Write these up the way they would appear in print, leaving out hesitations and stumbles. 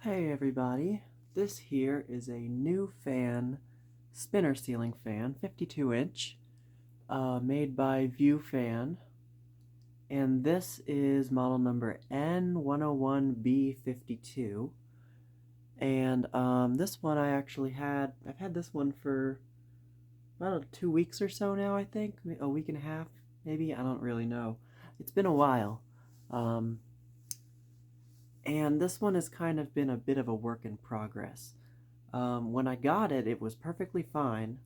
Hey everybody, this here is a new fan, spinner ceiling fan, 52 inch, made by View-Fan, and this is model number N101B52, and this one I've had this one for about 2 weeks or so now, I think, a week and a half, maybe, I don't really know. It's been a while. And this one has kind of been a bit of a work in progress. When I got it, it was perfectly fine.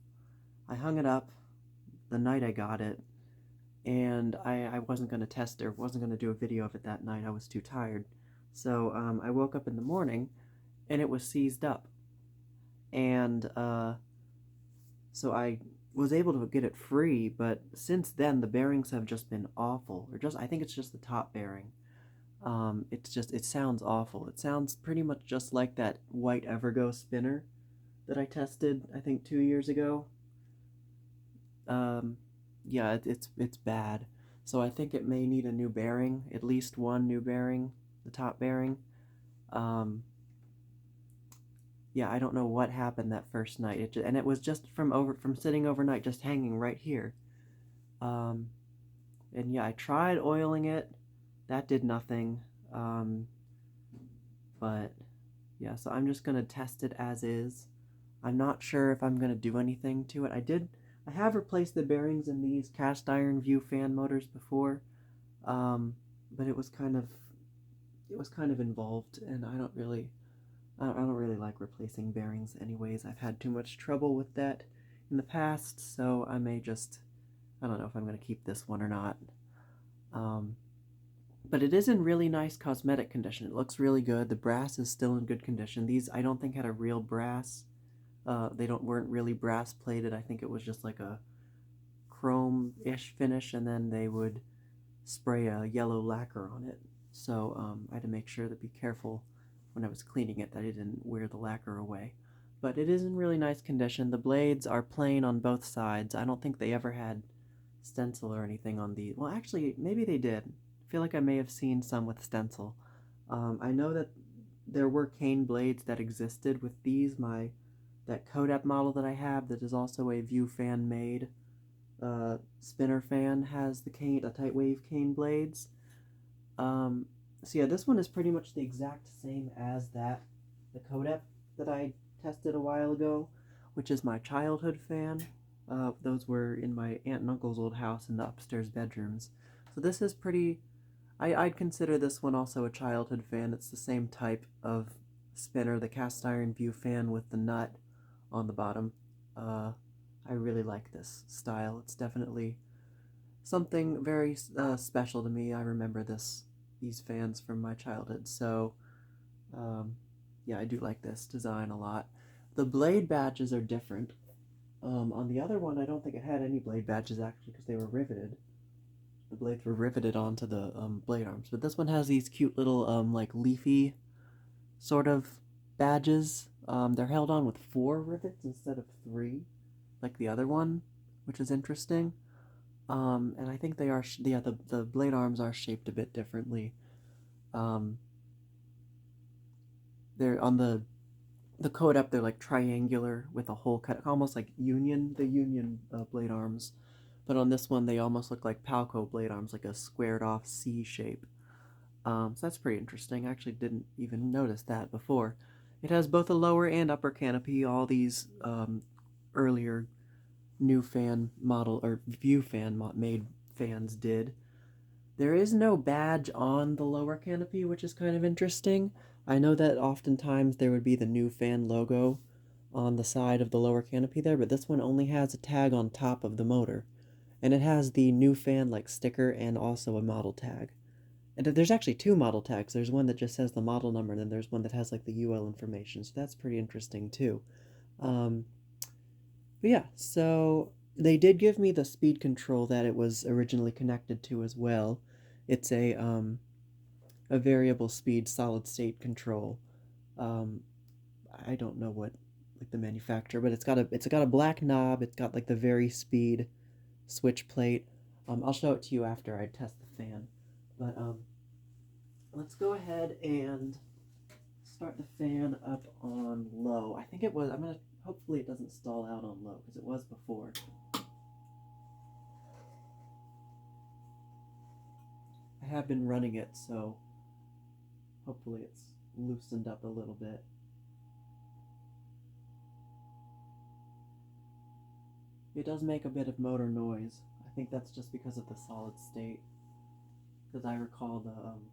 I hung it up the night I got it, and I wasn't going to test it or wasn't going to do a video of it that night. I was too tired. So I woke up in the morning, and it was seized up. And so I was able to get it free, but since then the bearings have just been awful. I think it's just the top bearing. It sounds awful. It sounds pretty much just like that white Evergo spinner that I tested, I think 2 years ago. Yeah, it's bad. So I think it may need a new bearing, at least one new bearing, the top bearing. Yeah, I don't know what happened that first night. And it was just from sitting overnight, just hanging right here. And yeah, I tried oiling it. That did nothing. But yeah, so I'm just gonna test it as is. I'm not sure if I'm gonna do anything to it. I have replaced the bearings in these cast iron View-Fan motors before, but it was kind of involved, and I don't really like replacing bearings anyways. I've had too much trouble with that in the past, so I don't know if I'm gonna keep this one or not. But it is in really nice cosmetic condition. It looks really good. The brass is still in good condition. These I don't think had a real brass. They weren't really brass plated. I think it was just like a chrome-ish finish, and then they would spray a yellow lacquer on it. So I had to make sure to be careful when I was cleaning it that I didn't wear the lacquer away. But it is in really nice condition. The blades are plain on both sides. I don't think they ever had stencil or anything on these. Well, actually, maybe they did. I feel like I may have seen some with stencil. I know that there were cane blades that existed with these. That Codep model that I have that is also a View-Fan made spinner fan has the tight wave cane blades. So yeah, this one is pretty much the exact same as the Codep that I tested a while ago, which is my childhood fan. Those were in my aunt and uncle's old house in the upstairs bedrooms. So this is I'd consider this one also a childhood fan. It's the same type of spinner, the cast iron View-Fan with the nut on the bottom. I really like this style. It's definitely something very special to me. I remember these fans from my childhood, so yeah, I do like this design a lot. The blade badges are different. On the other one, I don't think it had any blade badges actually because they were riveted. The blades were riveted onto the blade arms, but this one has these cute little like leafy sort of badges. They're held on with 4 rivets instead of 3, like the other one, which is interesting. And I think the blade arms are shaped a bit differently. They're on the Codep, they're like triangular with a hole cut, almost like the Union blade arms. But on this one, they almost look like Palco blade arms, like a squared off C shape. So that's pretty interesting. I actually didn't even notice that before. It has both a lower and upper canopy. All these earlier new fan model or View-Fan made fans did. There is no badge on the lower canopy, which is kind of interesting. I know that oftentimes there would be the new fan logo on the side of the lower canopy there, but this one only has a tag on top of the motor. And it has the new fan like sticker and also a model tag. And there's actually 2 model tags. There's one that just says the model number, and then there's one that has like the UL information. So that's pretty interesting too. But yeah, so they did give me the speed control that it was originally connected to as well. It's a variable speed solid state control. I don't know what like the manufacturer, but it's got a black knob. It's got like the vari-speed switch plate. I'll show it to you after I test the fan. But let's go ahead and start the fan up on low. I think it was, hopefully it doesn't stall out on low, because it was before. I have been running it, so hopefully it's loosened up a little bit. It does make a bit of motor noise. I think that's just because of the solid state. Because I recall the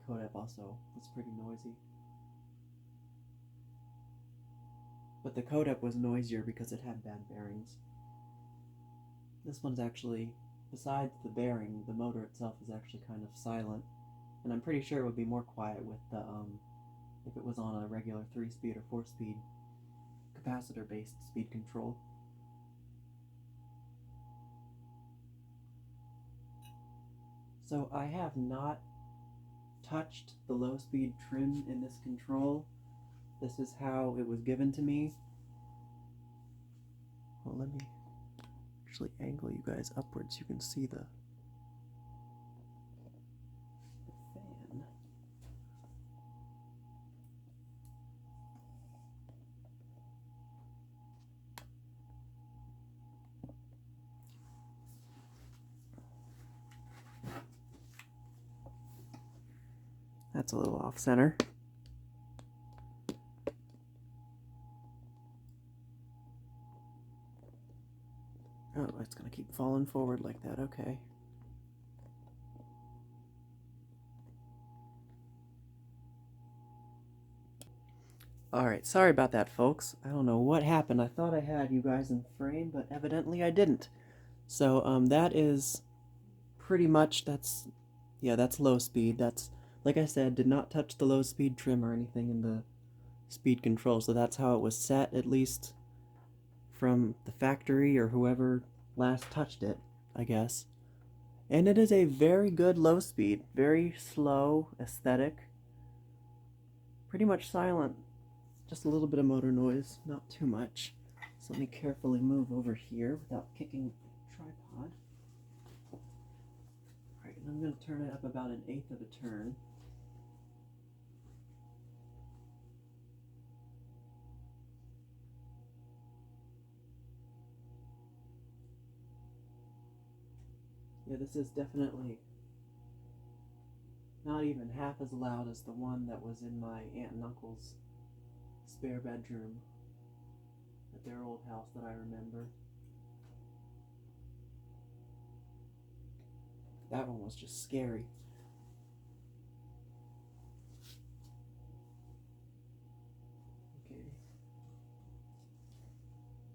Codep also was pretty noisy. But the Codep was noisier because it had bad bearings. This one's actually, besides the bearing, the motor itself is actually kind of silent. And I'm pretty sure it would be more quiet with the, if it was on a regular 3-speed or 4-speed capacitor-based speed control. So I have not touched the low-speed trim in this control. This is how it was given to me. Well, let me actually angle you guys upwards so you can see the fan. That's a little off center. Oh, it's gonna keep falling forward like that, okay. Alright, sorry about that, folks. I don't know what happened. I thought I had you guys in frame, but evidently I didn't. So, that is pretty much, that's low speed. That's, like I said, did not touch the low speed trim or anything in the speed control, so that's how it was set, at least from the factory or whoever last touched it, I guess. And it is a very good low speed, very slow aesthetic, pretty much silent, just a little bit of motor noise, not too much. So let me carefully move over here without kicking the tripod. Alright, and I'm going to turn it up about 1/8 of a turn. Yeah, this is definitely not even half as loud as the one that was in my aunt and uncle's spare bedroom at their old house that I remember. That one was just scary. Okay.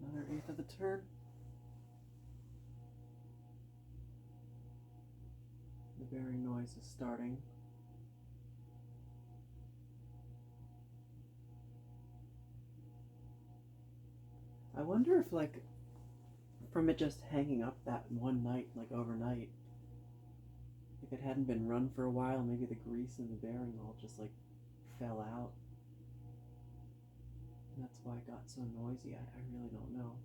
Another 1/8 of a turn. The bearing noise is starting. I wonder if, like, from it just hanging up that one night, like overnight, if it hadn't been run for a while, maybe the grease in the bearing all just, like, fell out. And that's why it got so noisy. I really don't know.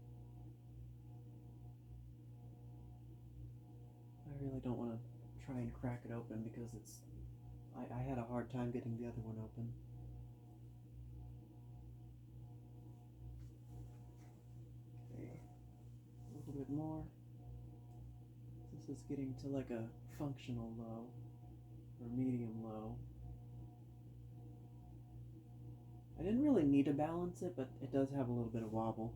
I really don't want to try and crack it open because I had a hard time getting the other one open. Okay, a little bit more. This is getting to like a functional low, or medium low. I didn't really need to balance it, but it does have a little bit of wobble.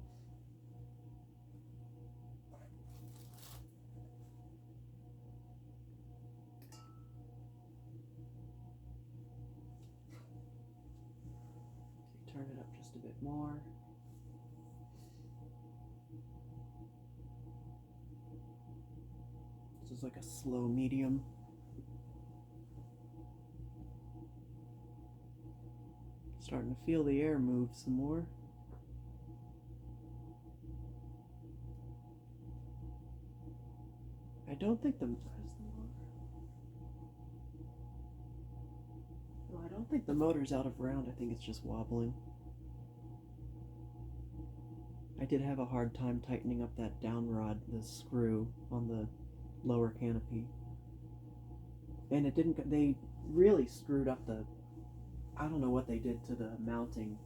Turn it up just a bit more. This is like a slow medium. Starting to feel the air move some more. I don't think the I don't think the motor's out of round. I think it's just wobbling. I did have a hard time tightening up that down rod, the screw on the lower canopy. And it didn't, they really screwed up the I don't know what they did to the mounting,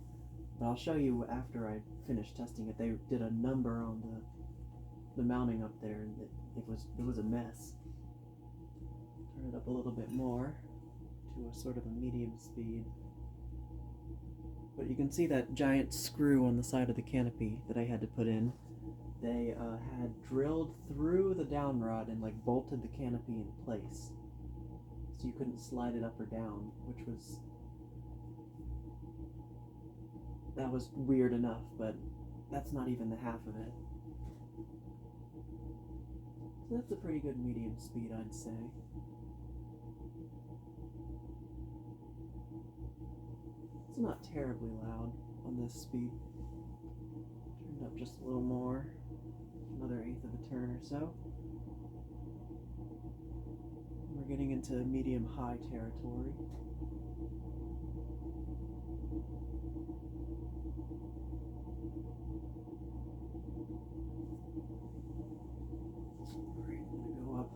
but I'll show you after I finish testing it. They did a number on the mounting up there, and it was a mess. Turn it up a little bit more to a sort of a medium speed. But you can see that giant screw on the side of the canopy that I had to put in. They had drilled through the down rod and like bolted the canopy in place, so you couldn't slide it up or down, which was weird enough, but that's not even the half of it. So that's a pretty good medium speed, I'd say. It's not terribly loud on this speed. Turned up just a little more, another eighth of a turn or so. We're getting into medium-high territory. Alright, I'm gonna go up.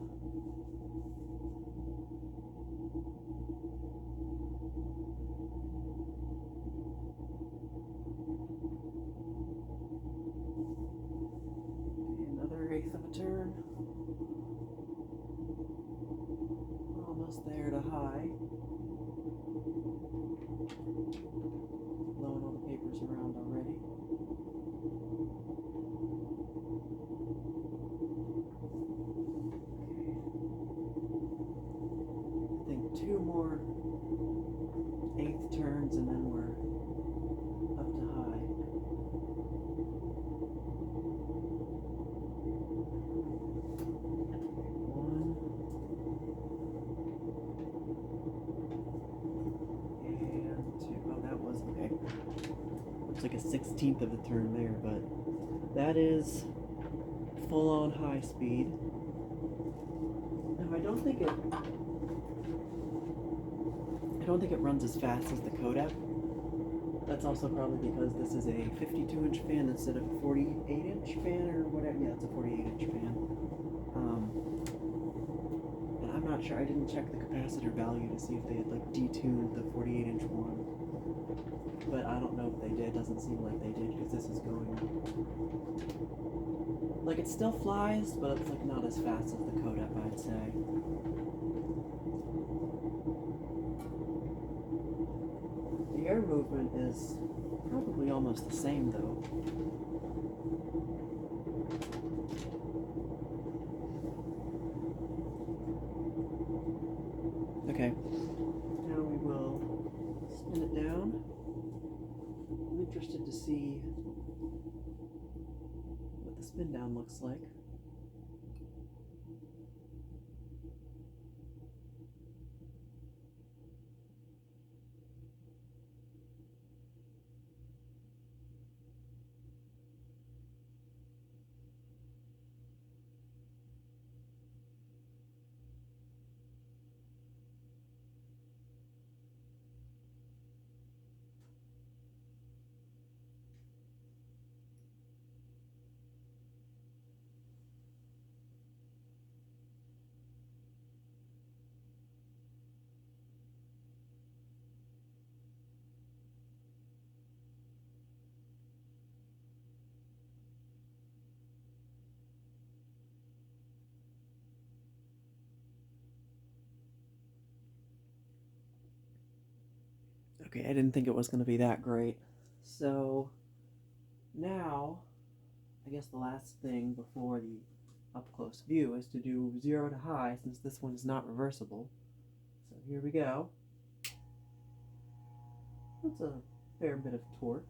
Another eighth of a turn. Almost there to high. Blowing all the papers around already. Okay. I think 2 more eighth turns and then we're up to high. Like a 16th of a turn there, but that is full-on high speed. Now I don't think it runs as fast as the Codep. That's also probably because this is a 52-inch fan instead of a 48-inch fan or whatever. Yeah, it's a 48-inch fan. And I'm not sure. I didn't check the capacitor value to see if they had like detuned the 48-inch one. But I don't know if they did. Doesn't seem like they did, because this is going like it still flies, but it's like not as fast as the Codep, I'd say. The air movement is probably almost the same though. Okay, now we will spin it down. I'm interested to see what the spin down looks like. Okay, I didn't think it was going to be that great. So now, I guess the last thing before the up-close view is to do 0 to high, since this one is not reversible. So here we go. That's a fair bit of torque.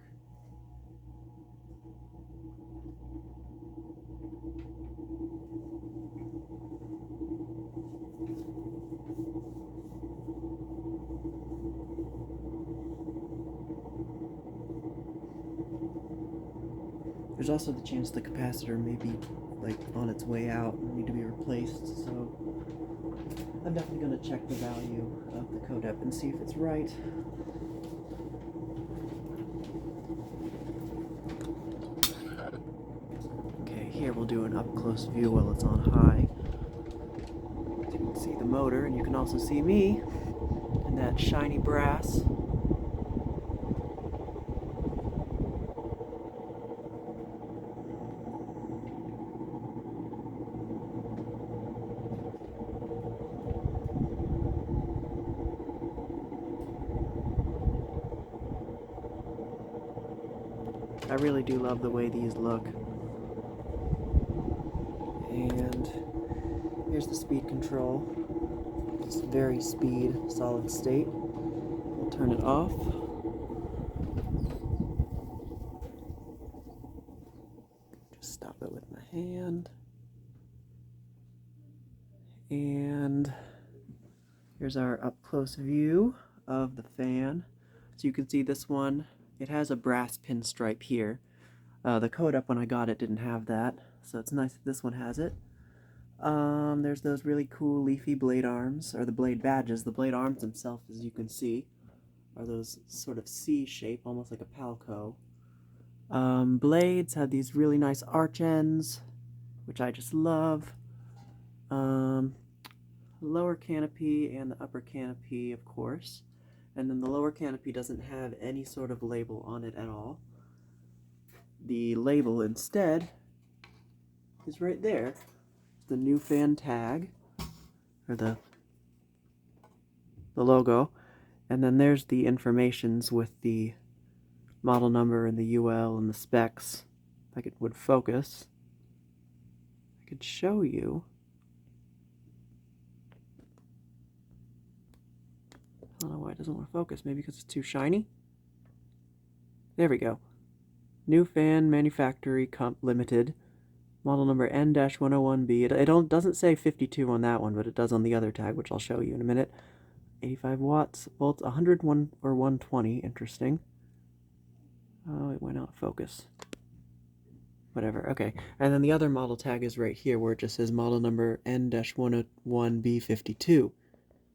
There's also the chance the capacitor may be like on its way out and need to be replaced, so I'm definitely going to check the value of the Codep and see if it's right. Okay, here we'll do an up-close view while it's on high. So you can see the motor, and you can also see me in that shiny brass. I really do love the way these look. And here's the speed control. It's very speed, solid state. We'll turn it off. Just stop it with my hand. And here's our up-close view of the fan. So you can see this one, it has a brass pinstripe here. The Codep, when I got it, didn't have that, so it's nice that this one has it. There's those really cool leafy blade arms, or the blade badges. The blade arms themselves, as you can see, are those sort of C shape, almost like a Palco. Blades have these really nice arch ends, which I just love. Lower canopy and the upper canopy, of course. And then the lower canopy doesn't have any sort of label on it at all. The label instead is right there. The new fan tag, or the logo, and then there's the informations with the model number and the UL and the specs. If it would focus, I could show you. I don't know why it doesn't want to focus. Maybe because it's too shiny? There we go. New Fan Manufactory Co Ltd. Model number N-101B. It doesn't say 52 on that one, but it does on the other tag, which I'll show you in a minute. 85 watts, volts, 101 or 120. Interesting. Oh, it went out of focus. Whatever, okay. And then the other model tag is right here, where it just says model number N-101B52.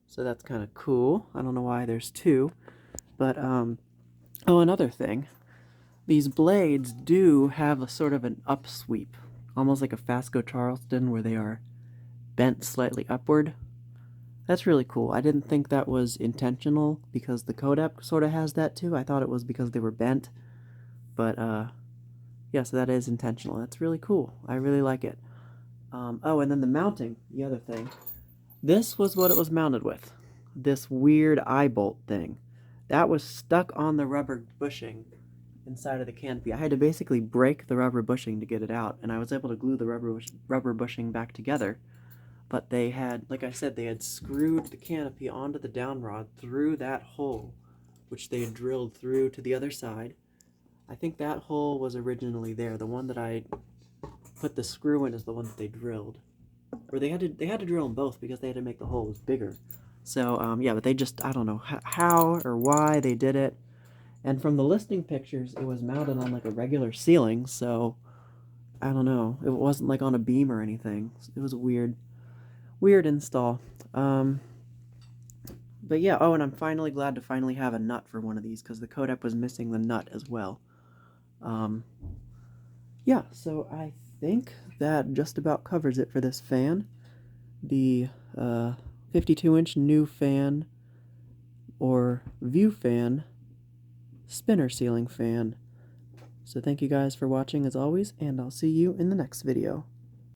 So that's kind of cool. I don't know why there's two. But, oh, another thing. These blades do have a sort of an upsweep, almost like a Fasco Charleston, where they are bent slightly upward. That's really cool. I didn't think that was intentional, because the Codep sort of has that too. I thought it was because they were bent. But, yeah, so that is intentional. That's really cool. I really like it. Oh, and then the mounting, the other thing. This was what it was mounted with. This weird eye bolt thing. That was stuck on the rubber bushing inside of the canopy. I had to basically break the rubber bushing to get it out, and I was able to glue the rubber bushing back together. But they had, like I said, they had screwed the canopy onto the down rod through that hole, which they had drilled through to the other side. I think that hole was originally there. The one that I put the screw in is the one that they drilled. Or they had to drill them both because they had to make the holes bigger. So, yeah, but they just, I don't know how or why they did it. And from the listing pictures, it was mounted on like a regular ceiling, so I don't know. It wasn't like on a beam or anything. It was a weird install. But yeah, oh, and I'm finally glad to finally have a nut for one of these, because the Codep was missing the nut as well. Yeah, so I think that just about covers it for this fan. The 52-inch new fan, or View-Fan spinner ceiling fan. So thank you guys for watching as always, and I'll see you in the next video.